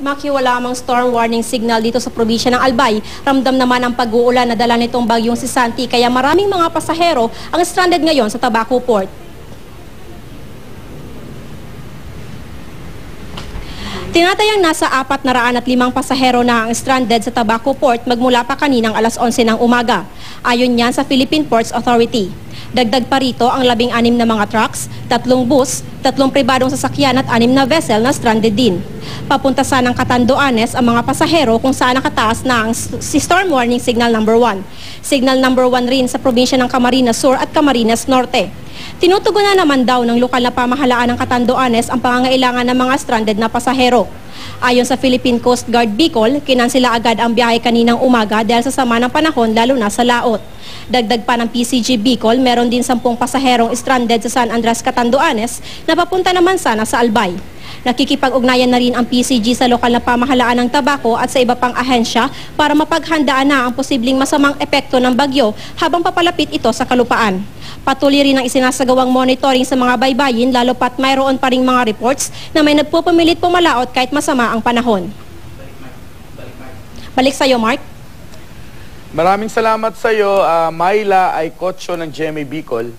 Maki, wala lamang storm warning signal dito sa probinsya ng Albay. Ramdam naman ang pag-uulan na dala nitong bagyong si Santi, kaya maraming mga pasahero ang stranded ngayon sa Tabaco Port. Tinatayang nasa 405 pasahero na ang stranded sa Tabaco Port magmula pa kaninang alas 11 ng umaga. Ayon yan sa Philippine Ports Authority. Dagdag pa rito ang 16 na mga trucks, 3 bus, 3 pribadong sasakyan at 6 na vessel na stranded din. Papunta sana ng Catanduanes ang mga pasahero kung saan nakataas na ang storm warning signal number 1. Signal number 1 rin sa probinsya ng Camarines Sur at Camarines Norte. Tinutugunan naman daw ng lokal na pamahalaan ng Catanduanes ang pangangailangan ng mga stranded na pasahero. Ayon sa Philippine Coast Guard Bicol, kinansela agad ang biyahe kaninang umaga dahil sa sama ng panahon lalo na sa laot. Dagdag pa ng PCG Bicol, meron din 10 pasaherong stranded sa San Andres, Catanduanes na papunta naman sana sa Albay. Nakikipag-ugnayan na rin ang PCG sa lokal na pamahalaan ng Tabaco at sa iba pang ahensya para mapaghandaan na ang posibleng masamang epekto ng bagyo habang papalapit ito sa kalupaan. Patuloy rin ang isinasagawang monitoring sa mga baybayin lalo pat mayroon pa ring mga reports na may nagpupumilit pumalaot kahit masama ang panahon. Balik sa iyo, Mark. Maraming salamat sa iyo, Myla Aicotio ng GMA Bicol.